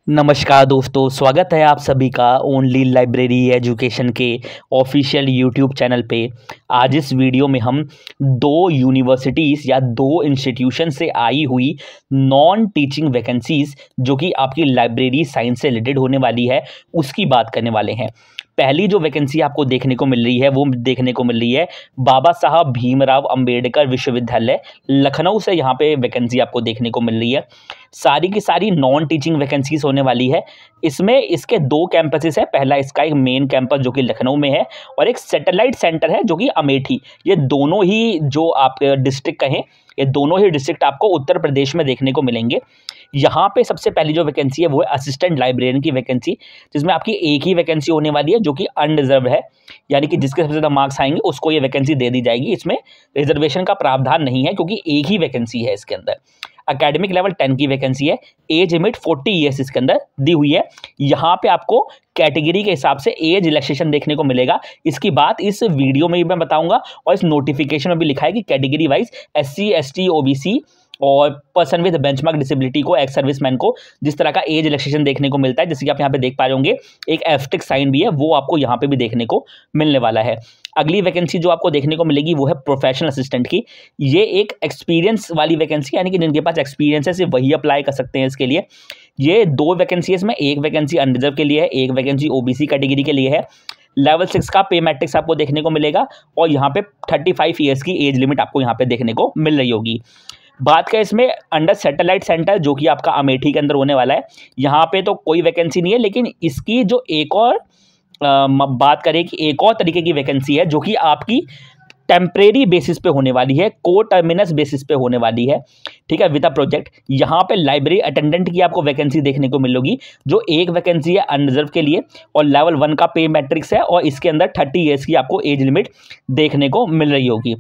नमस्कार दोस्तों, स्वागत है आप सभी का ओनली लाइब्रेरी एजुकेशन के ऑफिशियल यूट्यूब चैनल पे। आज इस वीडियो में हम दो यूनिवर्सिटीज़ या दो इंस्टीट्यूशन से आई हुई नॉन टीचिंग वैकेंसीज़ जो कि आपकी लाइब्रेरी साइंस से रिलेटेड होने वाली है उसकी बात करने वाले हैं। पहली जो वैकेंसी आपको देखने को मिल रही है वो देखने को मिल रही है बाबा साहब भीमराव अंबेडकर विश्वविद्यालय लखनऊ से। यहाँ पे वैकेंसी आपको देखने को मिल रही है। सारी की सारी नॉन टीचिंग वैकेंसीज होने वाली है। इसमें इसके दो कैंपसेस है। पहला इसका एक मेन कैंपस जो कि लखनऊ में है और एक सैटेलाइट सेंटर है जो कि अमेठी। ये दोनों ही जो आप डिस्ट्रिक्ट कहें, ये दोनों ही डिस्ट्रिक्ट आपको उत्तर प्रदेश में देखने को मिलेंगे। यहाँ पे सबसे पहली जो वैकेंसी है वो है असिस्टेंट लाइब्रेरियन की वैकेंसी, जिसमें आपकी एक ही वैकेंसी होने वाली है जो कि अनरिजर्व है, यानी कि जिसके सबसे ज़्यादा मार्क्स आएंगे उसको ये वैकेंसी दे दी जाएगी। इसमें रिजर्वेशन का प्रावधान नहीं है क्योंकि एक ही वैकेंसी है इसके अंदर। एकेडमिक लेवल 10 की वैकेंसी है। एज लिमिट 40 ईयर्स इसके अंदर दी हुई है। यहाँ पे आपको कैटेगरी के हिसाब से एज रिलैक्सेशन देखने को मिलेगा। इसकी बात इस वीडियो में भी मैं बताऊंगा और इस नोटिफिकेशन में भी लिखा है कि category wise SC ST OBC और पर्सन विद बेंचमार्क डिसेबिलिटी को, एक्स सर्विसमैन को जिस तरह का एज रिलैक्सेशन देखने को मिलता है, जैसे कि आप यहाँ पे देख पा रहे होंगे एक एस्टेरिस्क साइन भी है, वो आपको यहाँ पे भी देखने को मिलने वाला है। अगली वैकेंसी जो आपको देखने को मिलेगी वो है प्रोफेशनल असिस्टेंट की। ये एक एक्सपीरियंस वाली वैकेंसी, यानी कि जिनके पास एक्सपीरियंस है सिर्फ वही अप्लाई कर सकते हैं इसके लिए। ये दो वैकेंसी है इसमें, एक वैकेंसी अनरिजर्व के लिए है, एक वैकेंसी OBC कैटेगरी के लिए है। लेवल 6 का पे मैट्रिक्स आपको देखने को मिलेगा और यहाँ पे 35 ईयर्स की एज लिमिट आपको यहाँ पे देखने को मिल रही होगी। बात करें इसमें अंडर सैटेलाइट सेंटर जो कि आपका अमेठी के अंदर होने वाला है, यहाँ पे तो कोई वैकेंसी नहीं है, लेकिन इसकी जो एक और बात करें कि एक और तरीके की वैकेंसी है जो कि आपकी टेम्परेरी बेसिस पे होने वाली है, को टर्मिनस बेसिस पे होने वाली है, ठीक है, विद अ प्रोजेक्ट। यहाँ पे लाइब्रेरी अटेंडेंट की आपको वैकेंसी देखने को मिलेगी, जो एक वैकेंसी है अनरिजर्व के लिए और लेवल 1 का पे मैट्रिक्स है और इसके अंदर 30 ईयर्स की आपको एज लिमिट देखने को मिल रही होगी,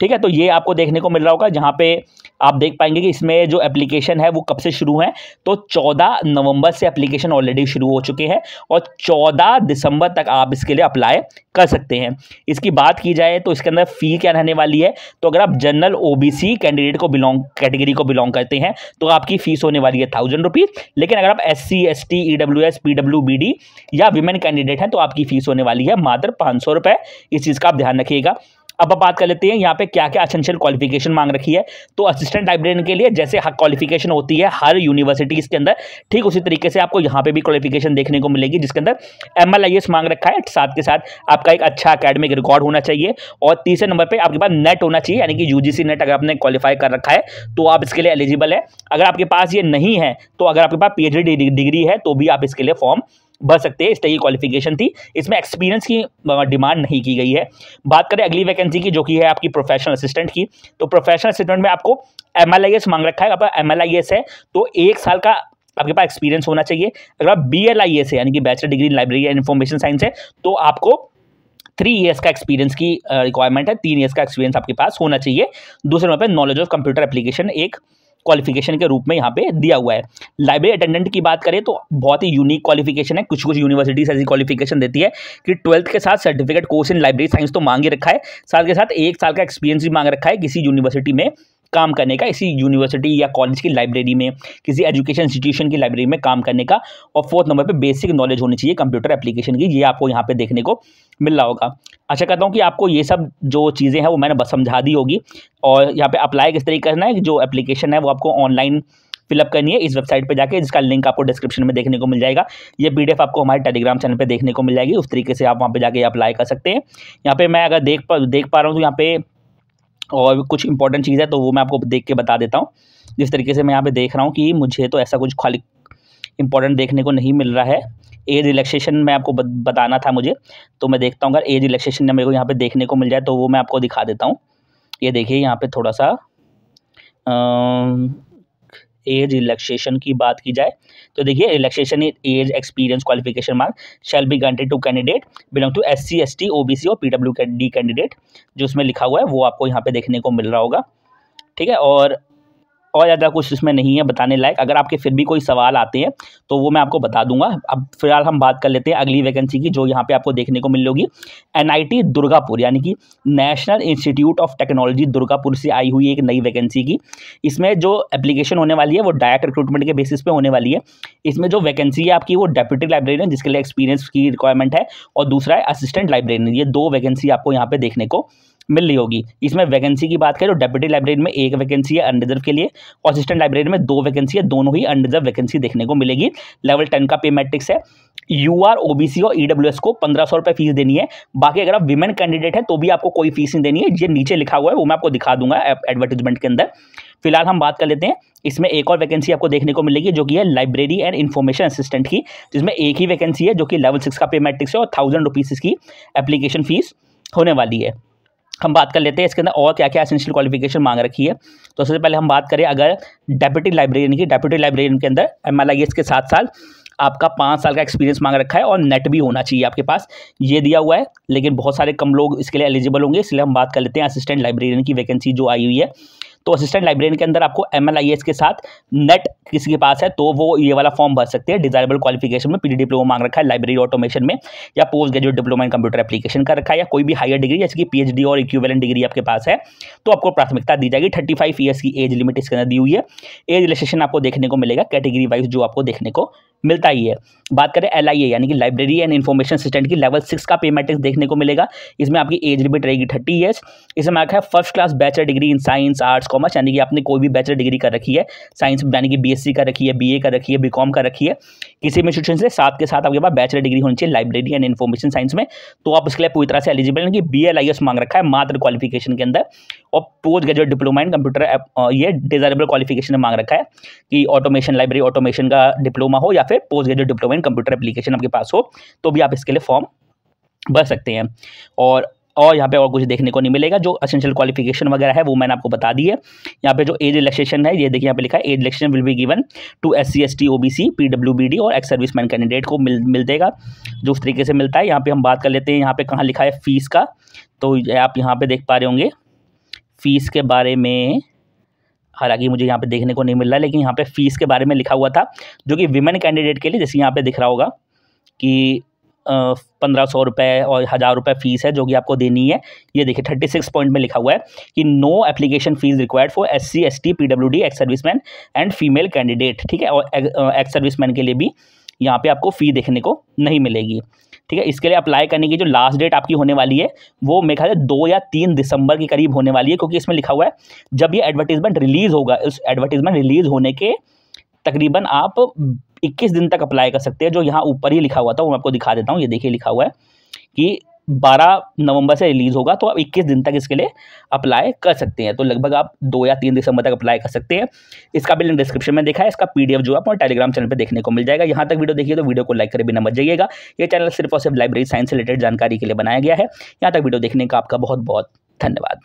ठीक है। तो ये आपको देखने को मिल रहा होगा। जहाँ पे आप देख पाएंगे कि इसमें जो एप्लीकेशन है वो कब से शुरू है, तो 14 नवंबर से एप्लीकेशन ऑलरेडी शुरू हो चुके हैं और 14 दिसंबर तक आप इसके लिए अप्लाई कर सकते हैं। इसकी बात की जाए तो इसके अंदर फ़ी क्या रहने वाली है, तो अगर आप जनरल OBC कैंडिडेट को कैटेगरी को बिलोंग करते हैं तो आपकी फ़ीस होने वाली है 1000 रुपीज़। लेकिन अगर आप SC ST EWS PWBD या विमेन कैंडिडेट हैं तो आपकी फ़ीस होने वाली है मात्र 500 रुपये। इस चीज़ का आप ध्यान रखिएगा। अब बात कर लेते हैं यहाँ पे क्या क्या एसेंशियल क्वालिफिकेशन मांग रखी है। तो असिस्टेंट लाइब्रेरियन के लिए जैसे क्वालिफिकेशन होती है हर यूनिवर्सिटीज़ के अंदर, ठीक उसी तरीके से आपको यहाँ पे भी क्वालिफिकेशन देखने को मिलेगी, जिसके अंदर MLIS मांग रखा है। साथ के साथ आपका एक अच्छा एकेडमिक रिकॉर्ड होना चाहिए और तीसरे नंबर पर आपके पास नेट होना चाहिए, यानी कि UGC नेट अगर आपने क्वालिफाई कर रखा है तो आप इसके लिए एलिजिबल है। अगर आपके पास ये नहीं है तो अगर आपके पास PhD डिग्री है तो भी आप इसके लिए फॉर्म भर सकते हैं। इस तरह की क्वालिफिकेशन थी। इसमें एक्सपीरियंस की डिमांड नहीं की गई है। बात करें अगली वैकेंसी की जो कि है आपकी प्रोफेशनल असिस्टेंट की, तो प्रोफेशनल असिस्टेंट में आपको MLIS मांग रखा है। अगर MLIS है तो 1 साल का आपके पास एक्सपीरियंस होना चाहिए। अगर आप BLIS है यानी कि bachelor degree in library and information science है तो आपको 3 ईयर्स का एक्सपीरियंस की रिक्वायरमेंट है। 3 ईयर्स का एक्सपीरियंस आपके पास होना चाहिए। दूसरे नंबर पर नॉलेज ऑफ कंप्यूटर एप्लीकेशन एक क्वालिफिकेशन के रूप में यहाँ पे दिया हुआ है। लाइब्रेरी अटेंडेंट की बात करें तो बहुत ही यूनिक क्वालिफिकेशन है। कुछ यूनिवर्सिटीज ऐसी क्वालिफिकेशन देती है कि 12th के साथ certificate course in library science तो मांग ही रखा है, साथ के साथ 1 साल का एक्सपीरियंस भी मांग रखा है किसी यूनिवर्सिटी में काम करने का, इसी यूनिवर्सिटी या कॉलेज की लाइब्रेरी में, किसी एजुकेशन इंस्टीट्यूशन की लाइब्रेरी में काम करने का। और 4th नंबर पे बेसिक नॉलेज होनी चाहिए कंप्यूटर एप्लीकेशन की। ये आपको यहाँ पे देखने को मिल रहा होगा। आशा करता हूँ कि आपको ये सब जो चीज़ें हैं वो मैंने बस समझा दी होगी। और यहाँ पे अप्लाई किस तरीके करना है, जो एप्लीकेशन है वो आपको ऑनलाइन फिलअप करनी है इस वेबसाइट पे जाके, जिसका लिंक आपको डिस्क्रिप्शन में देखने को मिल जाएगा। ये PDF आपको हमारे टेलीग्राम चैनल पे देखने को मिल जाएगी। उस तरीके से आप वहाँ पे जाके अप्लाई कर सकते हैं। यहाँ पे मैं अगर देख पा रहा हूँ तो यहाँ पे और कुछ इंपॉर्टेंट चीज़ है तो वो मैं आपको देख के बता देता हूँ। जिस तरीके से मैं यहाँ पे देख रहा हूँ कि मुझे तो ऐसा कुछ खाली इंपॉर्टेंट देखने को नहीं मिल रहा है। एज रिलैक्सेशन में आपको बताना था मुझे, तो मैं देखता हूँ अगर एज रिलैक्सेशन मेरे को यहाँ पे देखने को मिल जाए तो वो मैं आपको दिखा देता हूँ। ये देखिए यहाँ पे थोड़ा सा एज रिलैक्सेशन की बात की जाए तो देखिए relaxation age experience qualification mark shall be granted to candidate belong to SC ST OBC और PWD कैंडिडेट, जो उसमें लिखा हुआ है वो आपको यहाँ पे देखने को मिल रहा होगा, ठीक है। और और ज़्यादा कुछ इसमें नहीं है बताने लायक। अगर आपके फिर भी कोई सवाल आते हैं तो वो मैं आपको बता दूंगा। अब फिलहाल हम बात कर लेते हैं अगली वैकेंसी की, जो यहाँ पे आपको देखने को मिल होगी। NIT दुर्गापुर यानी कि national institute of technology Durgapur से आई हुई एक नई वैकेंसी की। इसमें जो एप्लीकेशन होने वाली है वो डायरेक्ट रिक्रूटमेंट के बेसिस पे होने वाली है। इसमें जो वैकेंसी है आपकी वो डेप्यूटी लाइब्रेरियन, जिसके लिए एक्सपीरियंस की रिक्वायरमेंट है, और दूसरा है असिस्टेंट लाइब्रेरियन। ये 2 वैकेंसी आपको यहाँ पे देखने को मिल रही होगी। इसमें वैकेंसी की बात करें तो डेप्यूटी लाइब्रेरियन में 1 वैकेंसी है अनरिजर्व के लिए, और असिस्टेंट लाइब्रेरियन में 2 वैकेंसी है, दोनों ही अनरिजर्व वैकेंसी देखने को मिलेगी। लेवल 10 का पे मैट्रिक्स है। UR OBC और EWS को 1500 रुपये फीस देनी है। बाकी अगर आप विमेन कैंडिडेट है तो भी आपको कोई फीस नहीं देनी है। ये नीचे लिखा हुआ है, वो मैं आपको दिखा दूंगा एडवर्टीजमेंट के अंदर। फिलहाल हम बात कर लेते हैं, इसमें एक और वैकेंसी आपको देखने को मिलेगी जो कि है लाइब्रेरी एंड इन्फॉर्मेशन असिस्टेंट की, जिसमें एक ही वैकेंसी है जो कि लेवल 6 का पे मैट्रिक्स है और 1000 रुपीज़ इसकी एप्लीकेशन फीस होने वाली है। हम बात कर लेते हैं इसके अंदर और क्या क्या एसेंशियल क्वालिफिकेशन मांग रखी है। तो सबसे पहले हम बात करें अगर डेप्यूटी लाइब्रेरियन की, डेप्यूटी लाइब्रेरियन के अंदर MLIS के 7 साल आपका 5 साल का एक्सपीरियंस मांग रखा है, और नेट भी होना चाहिए आपके पास, ये दिया हुआ है। लेकिन बहुत सारे कम लोग इसके लिए एलिजिबल होंगे, इसलिए हम बात कर लेते हैं असिस्टेंट लाइब्रेरियन की वैकेंसी जो आई हुई है। तो असिस्टेंट लाइब्रेरियन के अंदर आपको MLIS के साथ नेट किसी के पास है तो वो ये वाला फॉर्म भर सकते हैं। डिजायरेबल क्वालिफिकेशन में PD डिप्लोमा मांग रखा है लाइब्रेरी ऑटोमेशन में, या post graduate diploma in computer application का रखा है, या कोई भी हायर डिग्री जैसे कि PhD और इक्विवेलेंट डिग्री आपके पास है तो आपको प्राथमिकता दी जाएगी। 35 ईयर्स की एज लिमिट इसके अंदर दी हुई है। एज रिलैक्सेशन आपको देखने को मिलेगा कैटेगरी वाइज, जो आपको देखने को मिलता ही है। बात करें LIA यानी कि लाइब्रेरी एंड इन्फॉर्मेशन असिस्टेंट की, लेवल 6 का पे मैट्रिक्स देखने को मिलेगा। इसमें आपकी एज लिमिट रहेगी 30 ईयर्स। इसमें मार्क है first class bachelor degree in science arts commerce, यानी कि आपने कोई भी बैचलर डिग्री कर रखी है साइंस यानी कि BSc कर रखी है, BA कर रखी है, BCom कर रखी है किसी भी इंस्टीट्यूशन से, साथ के साथ आपके पास बैचलर डिग्री होनी चाहिए लाइब्रेरी एंड इन्फॉर्मेशन साइंस में, तो आप इसके लिए पूरी तरह से एलिजिबल हैं। कि BLIS मांग रखा है मात्र क्वालिफिकेशन के अंदर, और post graduate diploma in computer ये डिजायरेबल क्वालिफिकेशन में मांग रखा है कि ऑटोमेशन लाइब्रेरी ऑटोमेशन का डिप्लोमा हो या फिर post graduate diploma in computer application आपके पास हो तो भी आप इसके लिए फॉर्म भर सकते हैं। और यहाँ पे और कुछ देखने को नहीं मिलेगा। जो एसेंशियल क्वालिफिकेशन वगैरह है वो मैंने आपको बता दी है। यहाँ पे जो एज रिलैक्सेशन है ये देखिए यहाँ पे लिखा है, age relaxation will be given to SC ST OBC PWBD और एक्स सर्विसमैन कैंडिडेट को मिल देगा, जो उस तरीके से मिलता है। यहाँ पे हम बात कर लेते हैं यहाँ पे कहाँ लिखा है फीस का, तो आप यहाँ पे देख पा रहे होंगे फीस के बारे में, हालांकि मुझे यहाँ पे देखने को नहीं मिल रहा है, लेकिन यहाँ पे फीस के बारे में लिखा हुआ था जो कि विमेन कैंडिडेट के लिए, जैसे यहाँ पे दिख रहा होगा कि 1500 रुपये और 1000 रुपये फीस है जो कि आपको देनी है। ये देखिए 36 पॉइंट में लिखा हुआ है कि no application fee required for SC ST PWD ex serviceman and female candidate, ठीक है। और एक्स सर्विसमैन के लिए भी यहाँ पे आपको फ़ी देखने को नहीं मिलेगी, ठीक है। इसके लिए अप्लाई करने की जो लास्ट डेट आपकी होने वाली है वो मेरे ख्याल से 2 या 3 दिसंबर के करीब होने वाली है, क्योंकि इसमें लिखा हुआ है जब ये एडवर्टीजमेंट रिलीज़ होगा, इस एडवर्टीजमेंट रिलीज़ होने के तकरीबन आप 21 दिन तक अप्लाई कर सकते हैं। जो यहाँ ऊपर ही लिखा हुआ था वो मैं आपको दिखा देता हूँ। ये देखिए लिखा हुआ है कि 12 नवंबर से रिलीज़ होगा, तो आप 21 दिन तक इसके लिए अप्लाई कर सकते हैं। तो लगभग आप 2 या 3 दिसंबर तक अप्लाई कर सकते हैं। इसका भी लिंक डिस्क्रिप्शन में देखा है। इसका PDF जो है अपने टेलीग्राम चैनल पे देखने को मिल जाएगा। यहाँ तक वीडियो देखिए तो वीडियो को लाइक करे बिना मत जाइएगा। ये चैनल सिर्फ और सिर्फ लाइब्रेरी साइंस से रिलेटेड जानकारी के लिए बनाया गया है। यहाँ तक वीडियो देखने का आपका बहुत बहुत धन्यवाद।